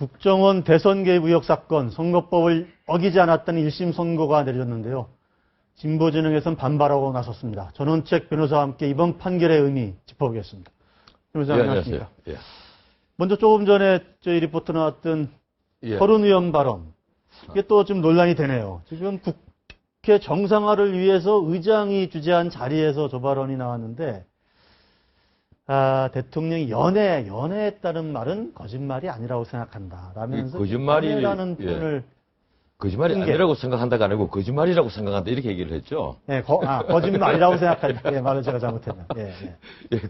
국정원 대선 개입 의혹 사건, 선거법을 어기지 않았다는 1심 선고가 내려졌는데요. 진보진영에선 반발하고 나섰습니다. 전원책 변호사와 함께 이번 판결의 의미 짚어보겠습니다. 변호사님, 안녕하십니까? 예. 먼저 조금 전에 저희 리포트 나왔던 서른 의원 발언. 이게 또 좀 논란이 되네요. 지금 국회 정상화를 위해서 의장이 주재한 자리에서 저 발언이 나왔는데, 대통령이 연애했다는 말은 거짓말이 아니라고 생각한다. 라면서 거짓말이라는 표현을 거짓말이 아니라고 생각한다가 아니고 거짓말이라고 생각한다 이렇게 얘기를 했죠. 네, 거짓말이라고 생각한다. 예, 말을 제가 잘못했네요.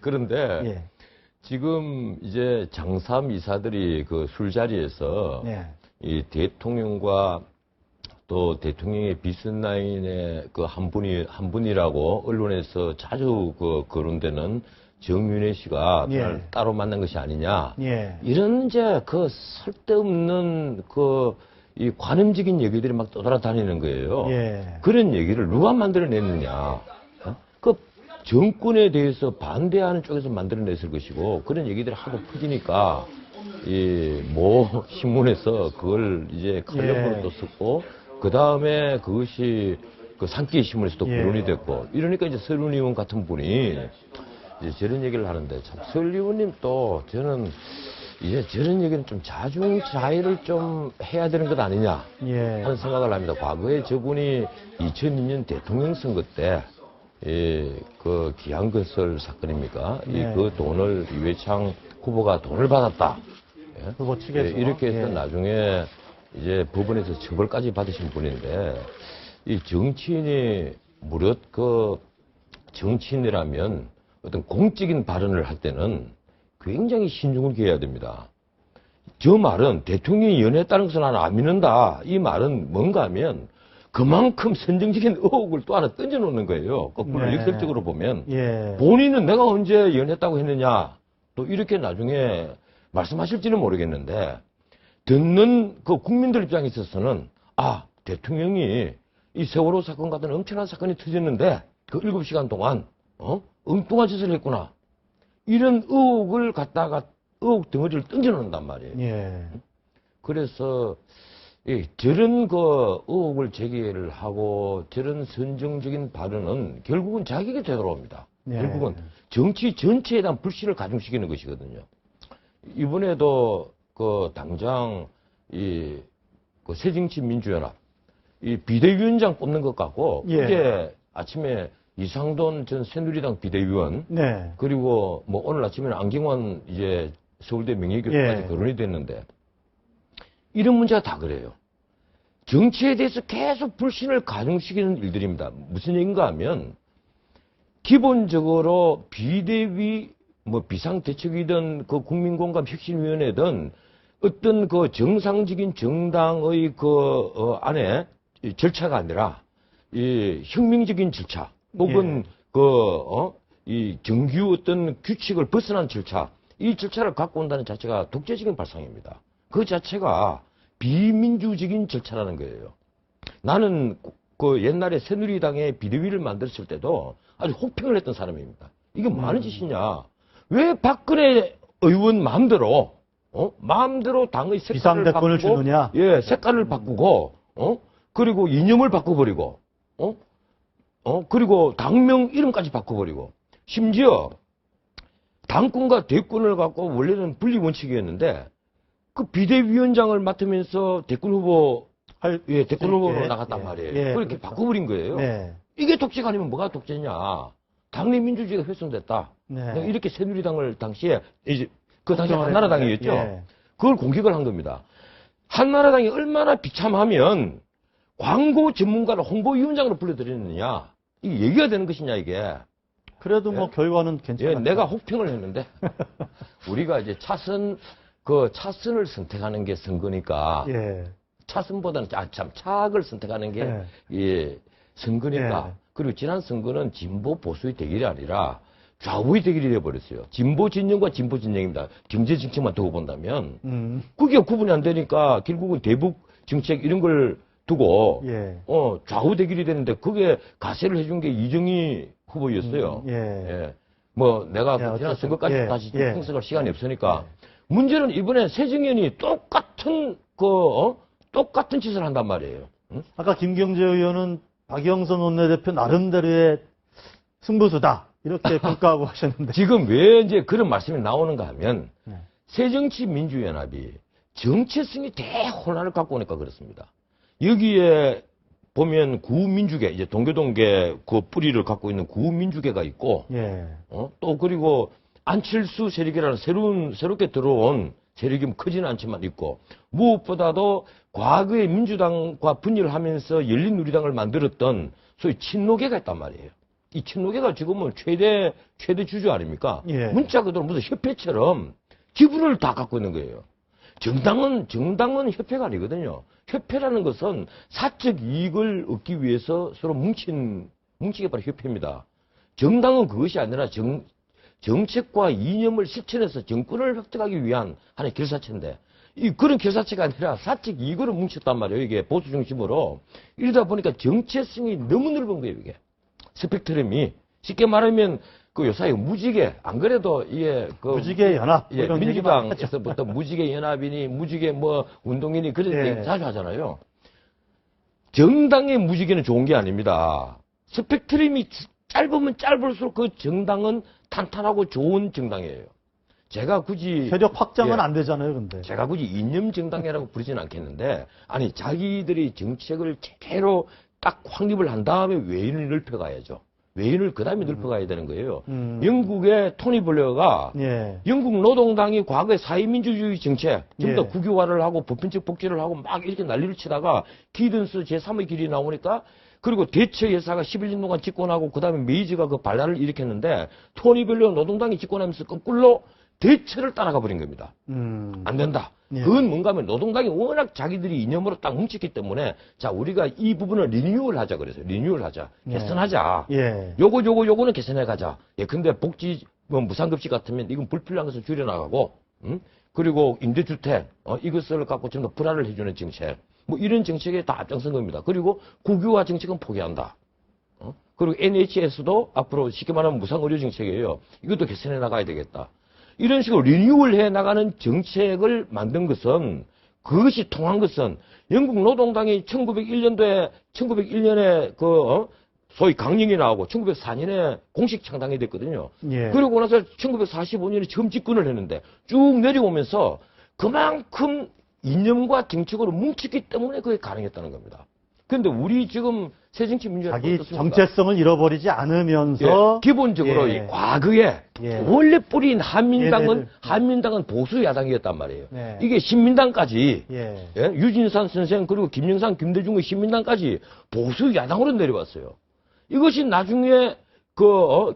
그런데 지금 이제 장삼 이사들이 그 술자리에서 이 대통령과 또 대통령의 비선라인의 그 한 분이라고 언론에서 자주 거론되는 정윤회 씨가 따로 만난 것이 아니냐. 이런 이제 그 쓸데없는 이 관음적인 얘기들이 막 떠돌아다니는 거예요. 그런 얘기를 누가 만들어냈느냐. 그 정권에 대해서 반대하는 쪽에서 만들어냈을 것이고 그런 얘기들이 하도 퍼지니까 모 신문에서 그걸 이제 칼럼으로 또 썼고 그 다음에 그것이 그 산케이 신문에서도 거론이 됐고 이러니까 이제 서른 의원 같은 분이 이제 저런 얘기를 하는데 참 서른 의원님 또 저는 이제 저런 얘기는 좀 자중자애를 좀 해야 되는 것 아니냐 하는 생각을 합니다. 과거에 저분이 2002년 대통령 선거 때 그 기안건설 사건입니까? 그 돈을 이회창 후보가 돈을 받았다. 후보 측에서 이렇게 해서 나중에 이제 법원에서 처벌까지 받으신 분인데 이 정치인이 무릇 그 정치인이라면 어떤 공적인 발언을 할 때는 굉장히 신중을 기해야 됩니다. 저 말은 대통령이 연애했다는 것은 나는 안 믿는다. 이 말은 뭔가 하면 그만큼 선정적인 의혹을 또 하나 던져놓는 거예요. 거꾸로 역설적으로 보면 본인은 내가 언제 연애했다고 했느냐 또 이렇게 나중에 말씀하실지는 모르겠는데 듣는 그 국민들 입장에 있어서는 대통령이 이 세월호 사건 같은 엄청난 사건이 터졌는데 그 7시간 동안 엉뚱한 짓을 했구나. 이런 의혹을 갖다가 의혹 덩어리를 던져놓는단 말이에요. 그래서 저런 그 의혹을 제기를 하고 저런 선정적인 발언은 결국은 자기에게 되돌아옵니다. 결국은 정치 전체에 대한 불신을 가중시키는 것이거든요. 이번에도 그 당장 그 새정치민주연합 이 비대위원장 뽑는 것 같고 그게 아침에 이상돈 전 새누리당 비대위원 그리고 뭐 오늘 아침에는 안경환 이제 서울대 명예교수까지 거론이 됐는데 이런 문제가 다 그래요. 정치에 대해서 계속 불신을 가중시키는 일들입니다. 무슨 얘기인가 하면 기본적으로 비대위 뭐 비상대책위든 그 국민공감혁신위원회든 어떤 그 정상적인 정당의 안에 절차가 아니라 이 혁명적인 절차 혹은 이 정규 어떤 규칙을 벗어난 절차 이 절차를 갖고 온다는 자체가 독재적인 발상입니다. 그 자체가 비민주적인 절차라는 거예요. 나는 그 옛날에 새누리당의 비대위를 만들었을 때도 아주 혹평을 했던 사람입니다. 이게 뭐 하는 짓이냐. 왜 박근혜 의원 마음대로 당의 색깔을 바꾸고 주느냐? 색깔을 바꾸고 그리고 이념을 바꿔버리고 그리고 당명 이름까지 바꿔버리고 심지어 당권과 대권을 갖고 원래는 분리 원칙이었는데 그 비대위원장을 맡으면서 대권 후보로 나갔단 말이에요. 그렇게 바꿔버린 거예요. 이게 독재가 아니면 뭐가 독재냐. 당내 민주주의가 훼손됐다. 이렇게 새누리당을 당시에 그 당시 한나라당이었죠. 그걸 공격을 한 겁니다. 한나라당이 얼마나 비참하면 광고 전문가를 홍보위원장으로 불러들였느냐. 이게 얘기가 되는 것이냐 이게. 그래도 뭐 결과는 괜찮았다. 내가 혹평을 했는데 우리가 이제 차선을 선택하는 게 선거니까 차선보다는 차악을 선택하는 게 선거니까. 그리고 지난 선거는 진보 보수의 대결이 아니라 좌우의 대결이 되어버렸어요. 진보 진영과 진보 진영입니다. 경제 정책만 두고 본다면 그게 구분이 안 되니까 결국은 대북 정책 이런 걸 두고 좌우 대결이 되는데 그게 가세를 해준 게 이정희 후보였어요. 뭐 내가 지난 선거까지 다시 분석할 시간이 없으니까 문제는 이번에 새정연이 똑같은 짓을 한단 말이에요. 응? 아까 김경재 의원은 박영선 원내대표 나름대로의 승부수다. 이렇게 평가하고 하셨는데. 지금 왜 이제 그런 말씀이 나오는가 하면, 네. 새정치민주연합이 정체성이 대혼란을 갖고 오니까 그렇습니다. 여기에 보면 구민주계, 이제 동교동계 그 뿌리를 갖고 있는 구민주계가 있고, 예. 또 그리고 안칠수 세력이라는 새롭게 들어온 세력이 크지는 않지만 있고, 무엇보다도 과거에 민주당과 분열하면서 열린우리당을 만들었던 소위 친노계가 있단 말이에요. 이 친노계가 지금은 최대 주주 아닙니까? 예. 문자 그대로 무슨 협회처럼 지분을 다 갖고 있는 거예요. 정당은 협회가 아니거든요. 협회라는 것은 사적 이익을 얻기 위해서 서로 뭉치게 바로 협회입니다. 정당은 그것이 아니라 정책과 이념을 실천해서 정권을 획득하기 위한 하나의 결사체인데, 그런 결사체가 아니라 사적 이익으로 뭉쳤단 말이에요. 이게 보수 중심으로. 이러다 보니까 정체성이 너무 넓은 거예요, 이게. 스펙트럼이. 쉽게 말하면, 요사이 무지개, 안 그래도, 무지개 연합. 예, 민주당에서부터 무지개 연합이니, 무지개 운동이니, 그런 예. 얘기 자주 하잖아요. 정당의 무지개는 좋은 게 아닙니다. 스펙트럼이 짧으면 짧을수록 그 정당은 탄탄하고 좋은 정당이에요. 제가 굳이 세력 확장은 안 되잖아요, 근데. 제가 굳이 이념 정당이라고 부르지는 않겠는데, 아니 자기들이 정책을 제대로 딱 확립을 한 다음에 외인을 넓혀가야죠. 외인을 그 다음에 넓혀가야 되는 거예요. 영국의 토니 블레어가 예. 영국 노동당이 과거에 사회민주주의 정책 좀 더 예. 국유화를 하고 보편적 복지를 하고 막 이렇게 난리를 치다가 기든스 제3의 길이 나오니까, 그리고 대처 회사가 11년 동안 집권하고 그다음에 메이지가 그 반란을 일으켰는데, 토니 블레어 노동당이 집권하면서 거꾸로 대처를 따라가 버린 겁니다. 안 된다. 예. 그건 뭔가 하면 노동당이 워낙 자기들이 이념으로 딱 뭉쳤기 때문에, 자, 우리가 이 부분을 리뉴얼 하자 그래서 리뉴얼 하자. 예. 개선하자. 예. 요거는 개선해 가자. 예, 근데 복지, 무상급식 같으면 이건 불필요한 것을 줄여나가고, 그리고 임대주택, 이것을 갖고 좀 더 분할을 해주는 정책. 이런 정책에 다 앞장선 겁니다. 그리고 국유화 정책은 포기한다. 그리고 NHS도 앞으로 쉽게 말하면 무상의료 정책이에요. 이것도 개선해 나가야 되겠다. 이런 식으로 리뉴얼 해 나가는 정책을 만든 것은, 그것이 통한 것은 영국 노동당이 1901년에 소위 강령이 나오고 1904년에 공식 창당이 됐거든요. 예. 그러고 나서 1945년에 처음 집권을 했는데 쭉 내려오면서 그만큼 이념과 정책으로 뭉쳤기 때문에 그게 가능했다는 겁니다. 그런데 우리 지금 새정치민주연합 자기 정체성을 잃어버리지 않으면서 기본적으로 예. 이 과거에 예. 원래 뿌리인 한민당은 예. 보수 야당이었단 말이에요. 네. 이게 신민당까지 예. 유진산 선생 그리고 김영삼, 김대중의 신민당까지 보수 야당으로 내려왔어요. 이것이 나중에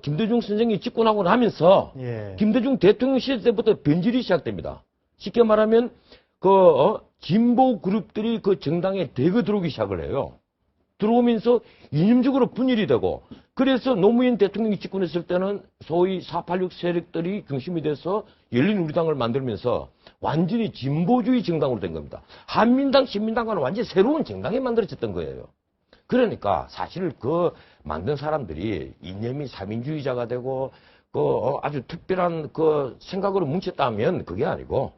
김대중 선생이 집권하고 나면서 예. 김대중 대통령 시대 때부터 변질이 시작됩니다. 쉽게 말하면 진보 그룹들이 그 정당에 대거 들어오기 시작을 해요. 들어오면서 이념적으로 분열이 되고, 그래서 노무현 대통령이 집권했을 때는 소위 486 세력들이 중심이 돼서 열린우리당을 만들면서 완전히 진보주의 정당으로 된 겁니다. 한민당, 신민당과는 완전히 새로운 정당이 만들어졌던 거예요. 그러니까 사실 만든 사람들이 이념이 사민주의자가 되고 아주 특별한 생각으로 뭉쳤다면 그게 아니고,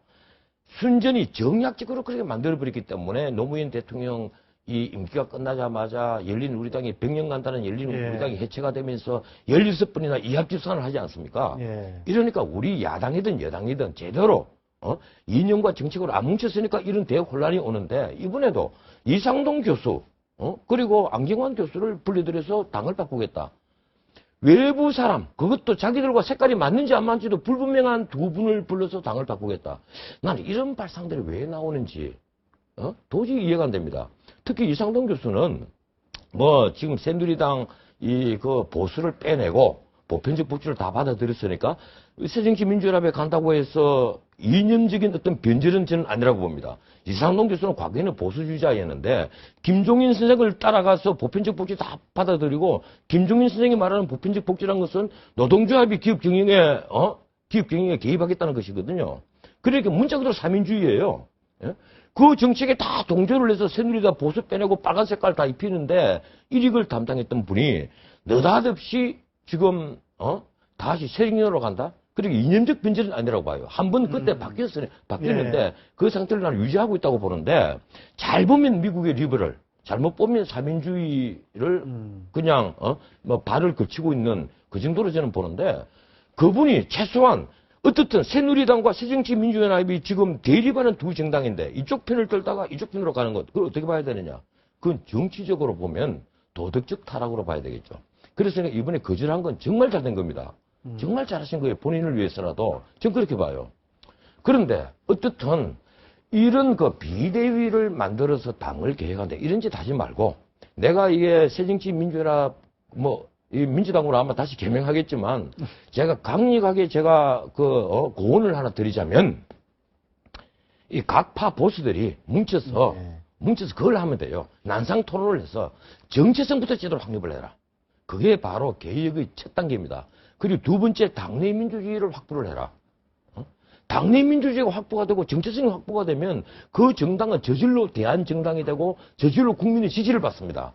순전히 정략적으로 그렇게 만들어버렸기 때문에 노무현 대통령 이 임기가 끝나자마자 열린우리당이 100년 간다는 열린우리당이 예. 해체가 되면서 16번이나 이합집산을 하지 않습니까? 예. 이러니까 우리 야당이든 여당이든 제대로 이념과 정책으로 안 뭉쳤으니까 이런 대혼란이 오는데, 이번에도 이상동 교수 그리고 안경환 교수를 분리들여서 당을 바꾸겠다. 외부 사람, 그것도 자기들과 색깔이 맞는지 안 맞는지도 불분명한 두 분을 불러서 당을 바꾸겠다. 나는 이런 발상들이 왜 나오는지 도저히 이해가 안 됩니다. 특히 이상동 교수는 지금 새누리당 보수를 빼내고 보편적 복지를 다 받아들였으니까 새정치민주연합에 간다고 해서 이념적인 어떤 변절은 저는 아니라고 봅니다. 이상동 교수는 과거에는 보수주의자였는데 김종인 선생을 따라가서 보편적 복지 다 받아들이고, 김종인 선생이 말하는 보편적 복지라는 것은 노동조합이 기업 경영에 개입하겠다는 것이거든요. 그러니까 문자 그대로 사민주의예요. 예? 그 정책에 다 동조를 해서 새누리당 보수 빼내고 빨간 색깔 다 입히는데 일익을 담당했던 분이 느닷없이 지금 다시 새정년으로 간다? 그리고 이념적 변절은 아니라고 봐요. 한 번 그때 바뀌었는데 예. 그 상태를 나는 유지하고 있다고 보는데 잘 보면 미국의 리버럴, 잘못 보면 사민주의를 그냥 뭐 발을 걸치고 있는 그 정도로 저는 보는데 그분이 최소한 어떻든 새누리당과 새정치민주연합이 지금 대립하는 두 정당인데 이쪽 편을 들다가 이쪽 편으로 가는 것 그걸 어떻게 봐야 되느냐? 그건 정치적으로 보면 도덕적 타락으로 봐야 되겠죠. 그래서 이번에 거절한 건 정말 잘된 겁니다. 정말 잘하신 거예요. 본인을 위해서라도. 전 그렇게 봐요. 그런데 어떻든 이런 그 비대위를 만들어서 당을 개혁한다. 이런 짓 하지 말고 내가 이게 새정치민주연합 뭐 이 민주당으로 아마 다시 개명하겠지만 제가 강력하게 제가 그 고언을 하나 드리자면 이 각파 보수들이 뭉쳐서 그걸 하면 돼요. 난상 토론을 해서 정체성부터 제대로 확립을 해라. 그게 바로 개혁의 첫 단계입니다. 그리고 두 번째 당내 민주주의를 확보를 해라. 당내 민주주의가 확보가 되고 정체성이 확보가 되면 그 정당은 저절로 대한정당이 되고 저절로 국민의 지지를 받습니다.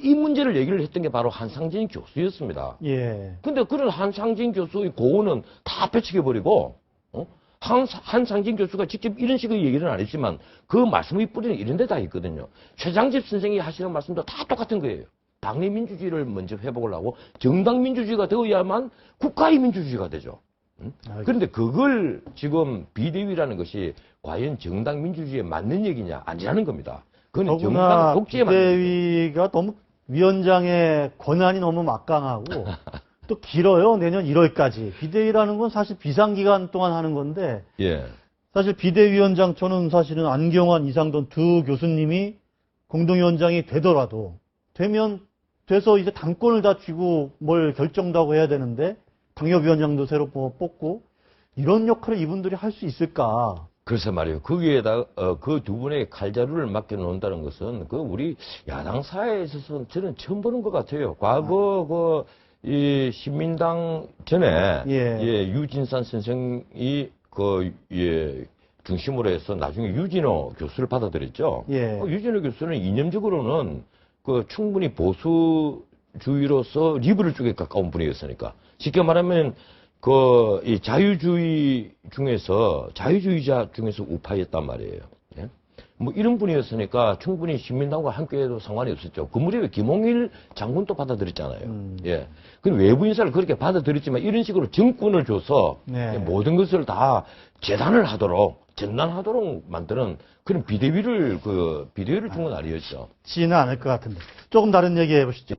이 문제를 얘기를 했던 게 바로 한상진 교수였습니다. 예. 근데 그런 한상진 교수의 고언은 다 배척해버리고, 한상진 교수가 직접 이런 식의 얘기는 안 했지만 그 말씀의 뿌리는 이런 데 다 있거든요. 최장집 선생이 하시는 말씀도 다 똑같은 거예요. 당내 민주주의를 먼저 회복을 하고 정당 민주주의가 되어야만 국가의 민주주의가 되죠. 그런데 그걸 지금 비대위라는 것이 과연 정당 민주주의에 맞는 얘기냐 아니라는 겁니다. 그건 정당 독재에 맞는 비대위가 너무 위원장의 권한이 너무 막강하고 또 길어요. 내년 1월까지. 비대위라는 건 사실 비상기간 동안 하는 건데 예. 사실 비대위원장 저는 사실은 안경환, 이상돈 두 교수님이 공동위원장이 되더라도 돼서 이제 당권을 다 쥐고 뭘 결정도 하고 해야 되는데 당협위원장도 새로 뽑고 이런 역할을 이분들이 할 수 있을까? 그래서 말이에요. 거기에다 그 두 분의 칼자루를 맡겨놓는다는 것은 그 우리 야당 사회에 있어서 저는 처음 보는 것 같아요. 과거 이 신민당 전에 유진산 선생이 중심으로 해서 나중에 유진호 교수를 받아들였죠. 유진호 교수는 이념적으로는 충분히 보수주의로서 리버럴 쪽에 가까운 분이었으니까 쉽게 말하면 이 자유주의자 중에서 우파였단 말이에요. 예? 뭐 이런 분이었으니까 충분히 신민당과 함께해도 상관이 없었죠. 그 무렵에 김홍일 장군도 받아들였잖아요. 예. 그 외부 인사를 그렇게 받아들였지만 이런 식으로 정권을 줘서 모든 것을 다 전단하도록 만드는 그런 비대위를 준 건 아니었죠. 지는 않을 것 같은데. 조금 다른 얘기 해보시죠.